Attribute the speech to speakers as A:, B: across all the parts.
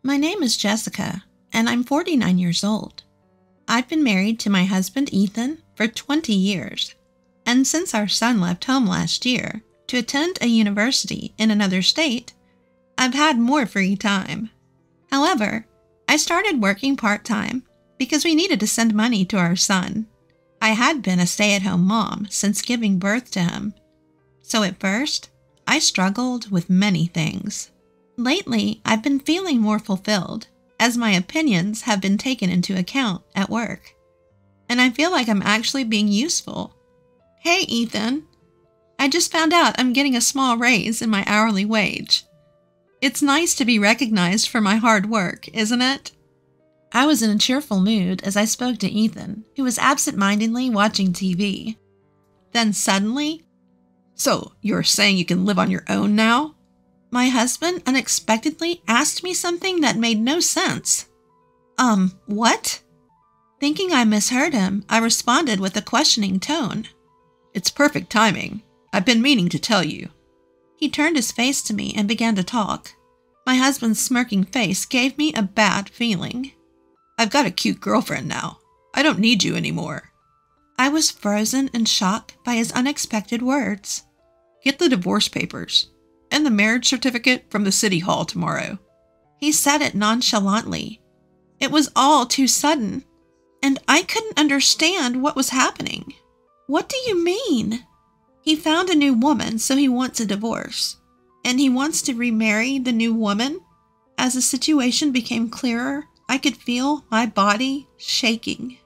A: My name is Jessica, and I'm 49 years old. I've been married to my husband Ethan for 20 years, and since our son left home last year to attend a university in another state, I've had more free time. However, I started working part-time because we needed to send money to our son. I had been a stay-at-home mom since giving birth to him, so at first, I struggled with many things. Lately, I've been feeling more fulfilled as my opinions have been taken into account at work, and I feel like I'm actually being useful. Hey, Ethan, I just found out I'm getting a small raise in my hourly wage. It's nice to be recognized for my hard work, isn't it? I was in a cheerful mood as I spoke to Ethan, who was absent-mindedly watching TV. Then suddenly, "So, you're saying you can live on your own now?" My husband unexpectedly asked me something that made no sense. What? Thinking I misheard him, I responded with a questioning tone.
B: "It's perfect timing. I've been meaning to tell you."
A: He turned his face to me and began to talk. My husband's smirking face gave me a bad feeling.
B: "I've got a cute girlfriend now. I don't need you anymore."
A: I was frozen in shock by his unexpected words.
B: "Get the divorce papers and the marriage certificate from the city hall tomorrow."
A: He said it nonchalantly. It was all too sudden, and I couldn't understand what was happening. What do you mean? He found a new woman, so he wants a divorce. And he wants to remarry the new woman? As the situation became clearer, I could feel my body shaking.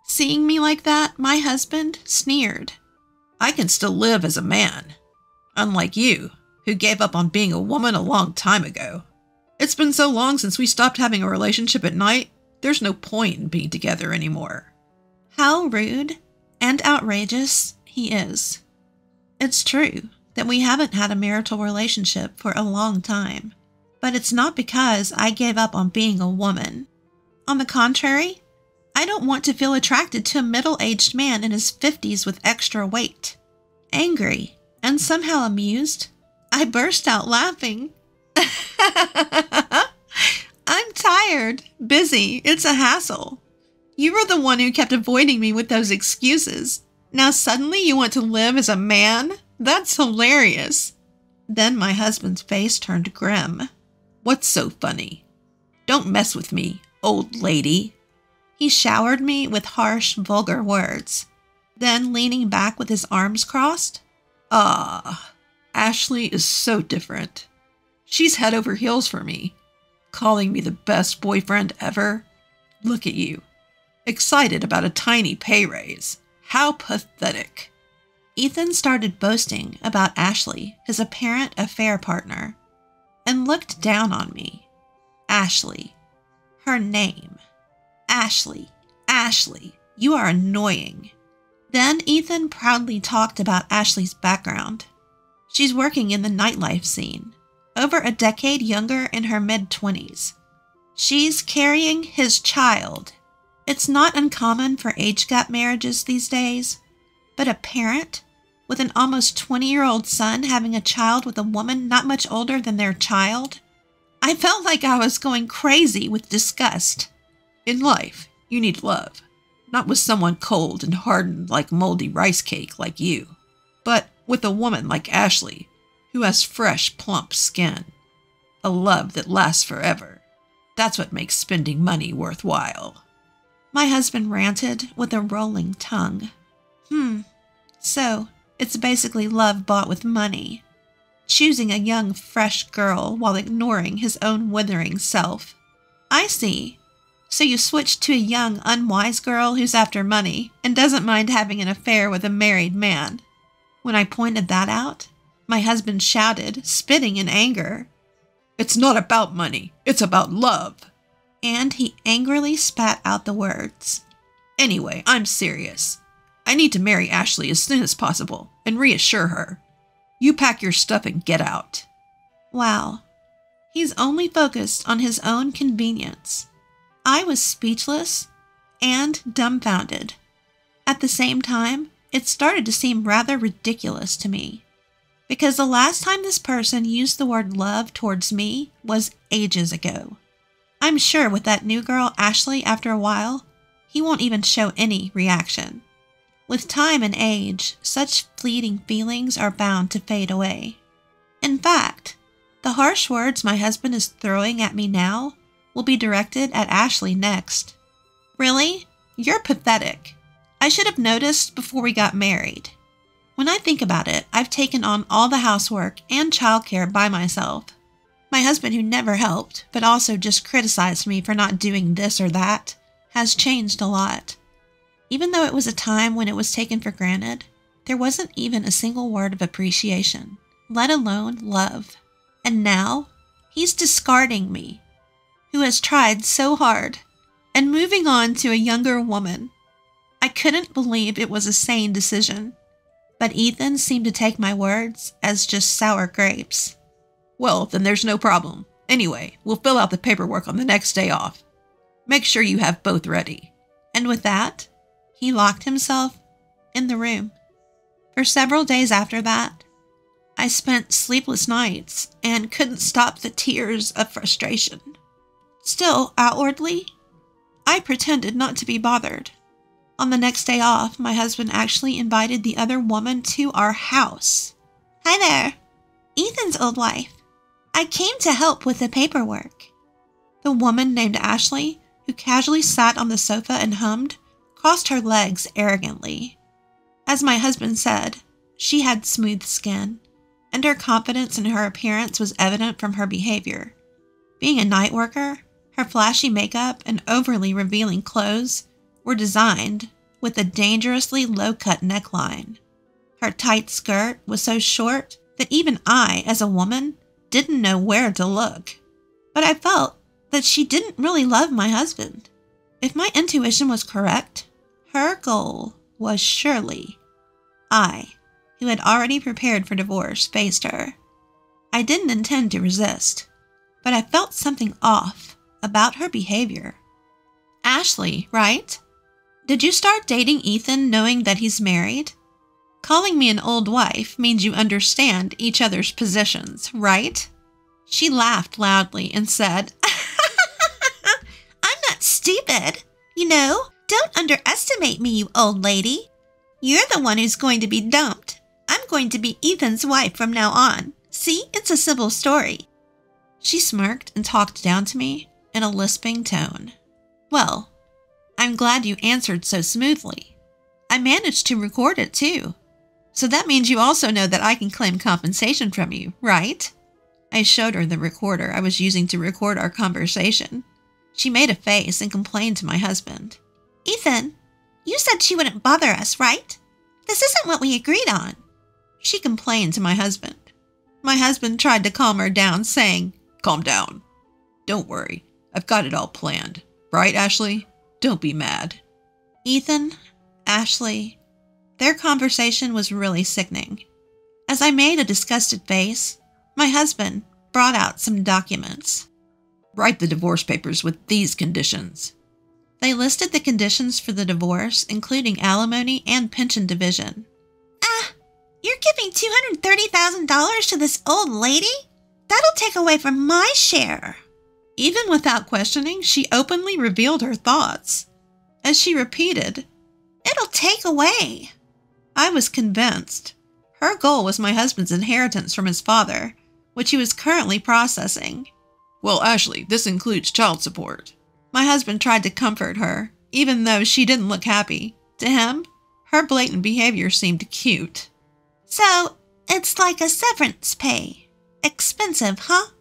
A: Seeing me like that, my husband sneered.
B: "I can still live as a man. Unlike you, who gave up on being a woman a long time ago. It's been so long since we stopped having a relationship at night, there's no point in being together anymore."
A: How rude and outrageous he is. It's true that we haven't had a marital relationship for a long time, but it's not because I gave up on being a woman. On the contrary, I don't want to feel attracted to a middle-aged man in his 50s with extra weight. Angry and somehow amused, I burst out laughing. "I'm tired, busy, it's a hassle. You were the one who kept avoiding me with those excuses. Now suddenly you want to live as a man? That's hilarious." Then my husband's face turned grim.
B: "What's so funny? Don't mess with me, old lady."
A: He showered me with harsh, vulgar words. Then, leaning back with his arms crossed,
B: Ashley is so different. She's head over heels for me, calling me the best boyfriend ever. Look at you, excited about a tiny pay raise. How pathetic."
A: Ethan started boasting about Ashley, his apparent affair partner, and looked down on me. Ashley. Her name. Ashley. Ashley. You are annoying. Then Ethan proudly talked about Ashley's background. She's working in the nightlife scene, over a decade younger in her mid-20s. She's carrying his child. It's not uncommon for age gap marriages these days, but a parent with an almost 20-year-old son having a child with a woman not much older than their child? I felt like I was going crazy with disgust.
B: In life, you need love, not with someone cold and hardened like moldy rice cake like you, but with a woman like Ashley, who has fresh, plump skin. A love that lasts forever. That's what makes spending money worthwhile."
A: My husband ranted with a rolling tongue. So it's basically love bought with money. Choosing a young, fresh girl while ignoring his own withering self. I see. So you switched to a young, unwise girl who's after money and doesn't mind having an affair with a married man. When I pointed that out, my husband shouted, spitting in anger.
B: "It's not about money, it's about love."
A: And he angrily spat out the words.
B: "Anyway, I'm serious. I need to marry Ashley as soon as possible and reassure her. You pack your stuff and get out."
A: Wow. He's only focused on his own convenience. I was speechless and dumbfounded. At the same time, it started to seem rather ridiculous to me, because the last time this person used the word love towards me was ages ago. I'm sure with that new girl, Ashley, after a while, he won't even show any reaction. With time and age, such fleeting feelings are bound to fade away. In fact, the harsh words my husband is throwing at me now will be directed at Ashley next. Really? You're pathetic. I should have noticed before we got married. When I think about it, I've taken on all the housework and childcare by myself. My husband, who never helped, but also just criticized me for not doing this or that, has changed a lot. Even though it was a time when it was taken for granted, there wasn't even a single word of appreciation, let alone love. And now, he's discarding me, who has tried so hard, and moving on to a younger woman. I couldn't believe it was a sane decision, but Ethan seemed to take my words as just sour grapes.
B: Well, then there's no problem. Anyway, we'll fill out the paperwork on the next day off. Make sure you have both ready.
A: And with that, he locked himself in the room. For several days after that, I spent sleepless nights and couldn't stop the tears of frustration. Still, outwardly, I pretended not to be bothered. On the next day off, my husband actually invited the other woman to our house. Hi there, Ethan's old wife. I came to help with the paperwork. The woman named Ashley, who casually sat on the sofa and hummed, crossed her legs arrogantly. As my husband said, she had smooth skin, and her confidence in her appearance was evident from her behavior. Being a night worker, her flashy makeup and overly revealing clothes were designed with a dangerously low-cut neckline. Her tight skirt was so short that even I, as a woman, didn't know where to look. But I felt that she didn't really love my husband. If my intuition was correct, her goal was surely I, who had already prepared for divorce, faced her. I didn't intend to resist, but I felt something off about her behavior. Ashley, right? Did you start dating Ethan knowing that he's married? Calling me an old wife means you understand each other's positions, right? She laughed loudly and said, I'm not stupid. Don't underestimate me, you old lady. You're the one who's going to be dumped. I'm going to be Ethan's wife from now on. See, it's a simple story. She smirked and talked down to me in a lisping tone. Well, I'm glad you answered so smoothly. I managed to record it too. So that means you also know that I can claim compensation from you, right? I showed her the recorder I was using to record our conversation. She made a face and complained to my husband. Ethan, you said she wouldn't bother us, right? This isn't what we agreed on. She complained to my husband. My husband tried to calm her down, saying, Calm down. Don't worry. I've got it all planned. Right, Ashley? Don't be mad. Ethan, Ashley, their conversation was really sickening. As I made a disgusted face, my husband brought out some documents. Write the divorce papers with these conditions. They listed the conditions for the divorce, including alimony and pension division. You're giving $230,000 to this old lady? That'll take away from my share. Even without questioning, she openly revealed her thoughts. As she repeated, It'll take away. I was convinced. Her goal was my husband's inheritance from his father, which he was currently processing. Well, Ashley, this includes child support. My husband tried to comfort her, even though she didn't look happy. To him, her blatant behavior seemed cute. So, it's like a severance pay. Expensive, huh?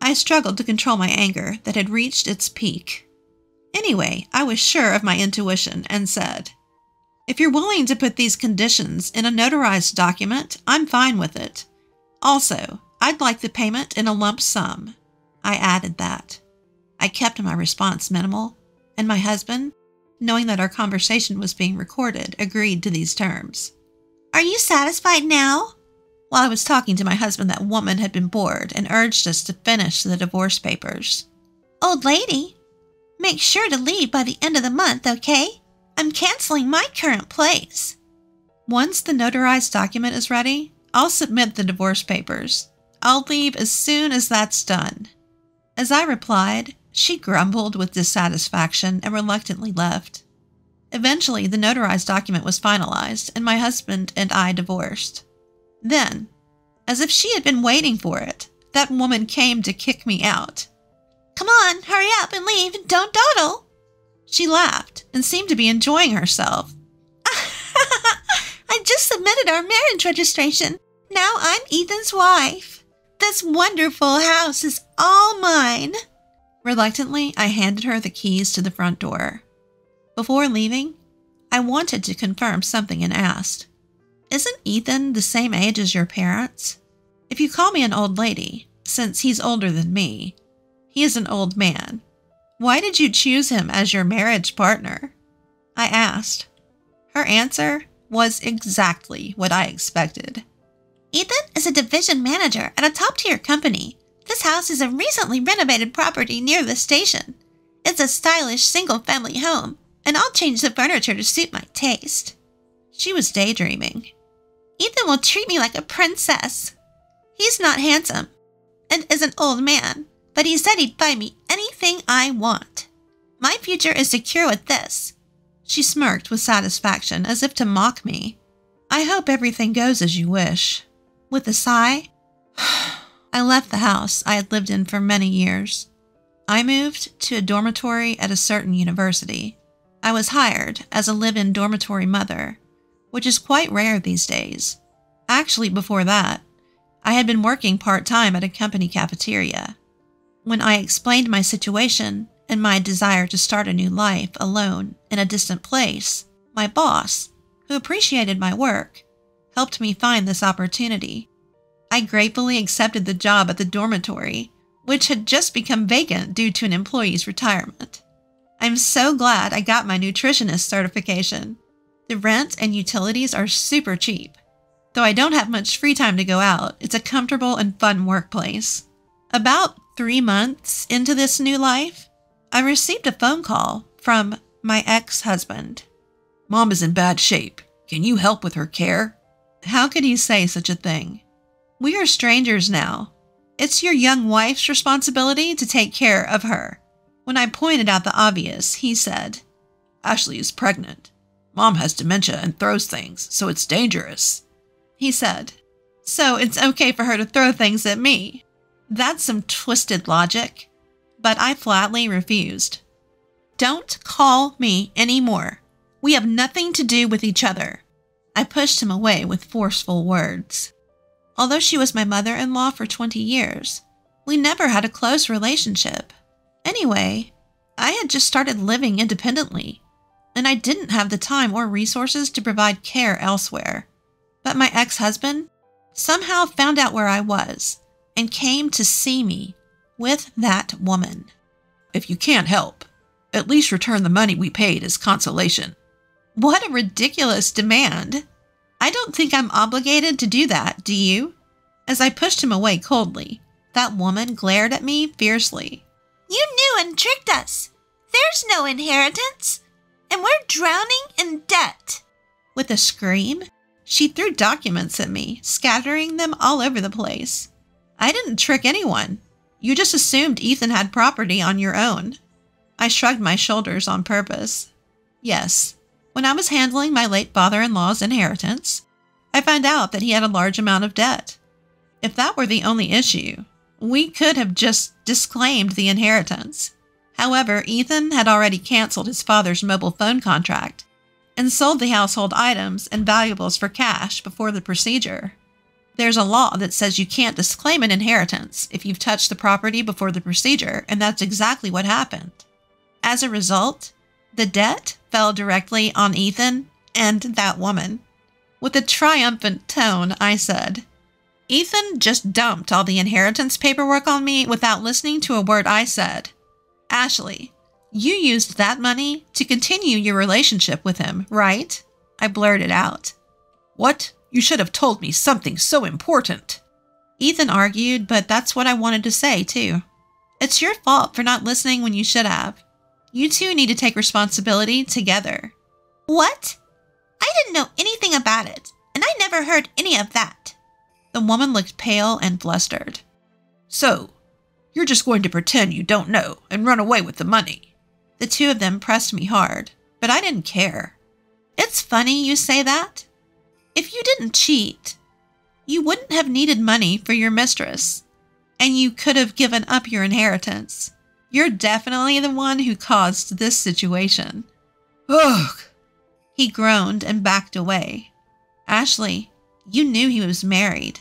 A: I struggled to control my anger that had reached its peak. Anyway, I was sure of my intuition and said, If you're willing to put these conditions in a notarized document, I'm fine with it. Also, I'd like the payment in a lump sum. I added that. I kept my response minimal, and my husband, knowing that our conversation was being recorded, agreed to these terms. Are you satisfied now? While I was talking to my husband, that woman had been bored and urged us to finish the divorce papers. Old lady, make sure to leave by the end of the month, okay? I'm canceling my current place. Once the notarized document is ready, I'll submit the divorce papers. I'll leave as soon as that's done. As I replied, She grumbled with dissatisfaction and reluctantly left. Eventually, the notarized document was finalized, and my husband and I divorced. Then, as if she had been waiting for it, that woman came to kick me out. "Come on, hurry up and leave, and don't dawdle." She laughed and seemed to be enjoying herself. "I just submitted our marriage registration. Now I'm Ethan's wife. This wonderful house is all mine." Reluctantly, I handed her the keys to the front door. Before leaving, I wanted to confirm something and asked, "Isn't Ethan the same age as your parents? If you call me an old lady, since he's older than me, he is an old man. Why did you choose him as your marriage partner?" I asked. Her answer was exactly what I expected. "Ethan is a division manager at a top-tier company. This house is a recently renovated property near the station. It's a stylish single-family home, and I'll change the furniture to suit my taste." She was daydreaming. "Ethan will treat me like a princess. He's not handsome and is an old man, but he said he'd buy me anything I want. My future is secure with this." She smirked with satisfaction, as if to mock me. "I hope everything goes as you wish." With a sigh, I left the house I had lived in for many years. I moved to a dormitory at a certain university. I was hired as a live-in dormitory mother, which is quite rare these days. Actually, before that, I had been working part-time at a company cafeteria. When I explained my situation and my desire to start a new life alone in a distant place, my boss, who appreciated my work, helped me find this opportunity. I gratefully accepted the job at the dormitory, which had just become vacant due to an employee's retirement. I'm so glad I got my nutritionist certification. The rent and utilities are super cheap. Though I don't have much free time to go out, it's a comfortable and fun workplace. About 3 months into this new life, I received a phone call from my ex-husband.
B: "Mom is in bad shape. Can you help with her care?"
A: How could he say such a thing? "We are strangers now. It's your young wife's responsibility to take care of her." When I pointed out the obvious, he said,
B: "Ashley is pregnant. Mom has dementia and throws things, so it's dangerous."
A: He said, "So it's okay for her to throw things at me." That's some twisted logic, but I flatly refused. "Don't call me anymore. We have nothing to do with each other." I pushed him away with forceful words. Although she was my mother-in-law for 20 years, we never had a close relationship. Anyway, I had just started living independently, and I didn't have the time or resources to provide care elsewhere. But my ex-husband somehow found out where I was and came to see me with that woman.
B: "If you can't help, at least return the money we paid as consolation."
A: What a ridiculous demand. I don't think I'm obligated to do that, do you? As I pushed him away coldly, that woman glared at me fiercely. "You knew and tricked us. There's no inheritance, and we're drowning in debt." With a scream, she threw documents at me, scattering them all over the place. "I didn't trick anyone. You just assumed Ethan had property on your own." I shrugged my shoulders on purpose. Yes, when I was handling my late father-in-law's inheritance, I found out that he had a large amount of debt. If that were the only issue, we could have just disclaimed the inheritance. However, Ethan had already canceled his father's mobile phone contract and sold the household items and valuables for cash before the procedure. There's a law that says you can't disclaim an inheritance if you've touched the property before the procedure, and that's exactly what happened. As a result, the debt fell directly on Ethan and that woman. With a triumphant tone, I said, "Ethan just dumped all the inheritance paperwork on me without listening to a word I said. Ashley, you used that money to continue your relationship with him, right?" I blurted out.
B: "What? You should have told me something so important."
A: Ethan argued, but that's what I wanted to say, too. It's your fault for not listening when you should have. You two need to take responsibility together. "What? I didn't know anything about it, and I never heard any of that." The woman looked pale and flustered.
B: "So, You're just going to pretend you don't know and run away with the money.
A: The two of them pressed me hard, but I didn't care. It's funny you say that. If you didn't cheat, you wouldn't have needed money for your mistress, and you could have given up your inheritance. You're definitely the one who caused this situation.
B: Ugh!
A: He groaned and backed away. Ashley, you knew he was married,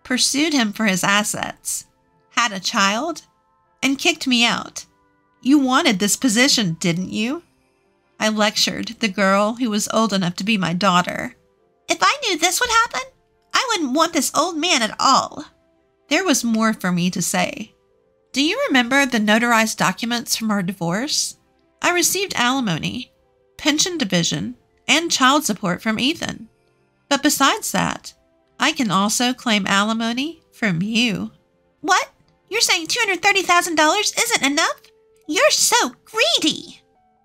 A: pursued him for his assets, had a child, and kicked me out. You wanted this position, didn't you? I lectured the girl who was old enough to be my daughter. If I knew this would happen, I wouldn't want this old man at all. There was more for me to say. Do you remember the notarized documents from our divorce? I received alimony, pension division, and child support from Ethan. But besides that, I can also claim alimony from you. What? You're saying $230,000 isn't enough? You're so greedy!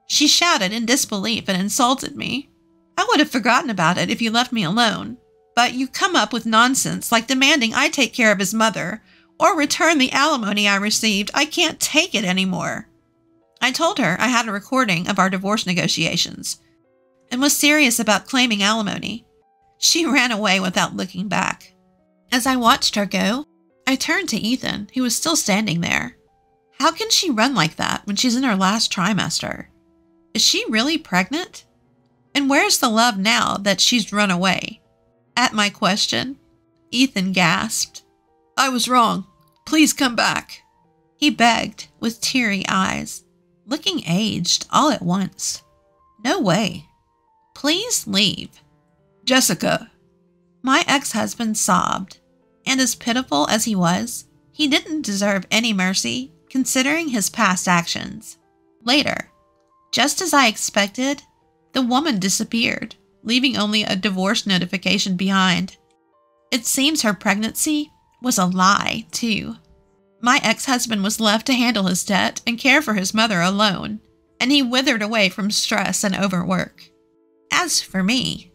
A: She shouted in disbelief and insulted me. I would have forgotten about it if you left me alone, but you come up with nonsense like demanding I take care of his mother or return the alimony I received. I can't take it anymore. I told her I had a recording of our divorce negotiations and was serious about claiming alimony. She ran away without looking back. As I watched her go, I turned to Ethan, who was still standing there. How can she run like that when she's in her last trimester? Is she really pregnant? And where's the love now that she's run away? At my question, Ethan gasped.
B: I was wrong. Please come back.
A: He begged with teary eyes, looking aged all at once. No way. Please leave.
B: Jessica.
A: My ex-husband sobbed, and as pitiful as he was, he didn't deserve any mercy considering his past actions. Later, just as I expected, the woman disappeared, leaving only a divorce notification behind. It seems her pregnancy was a lie, too. My ex-husband was left to handle his debt and care for his mother alone, and he withered away from stress and overwork. As for me,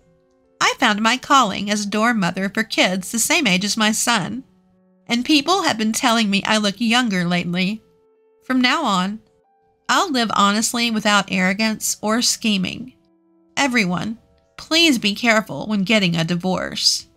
A: I found my calling as dorm mother for kids the same age as my son, and people have been telling me I look younger lately. From now on, I'll live honestly without arrogance or scheming. Everyone, please be careful when getting a divorce.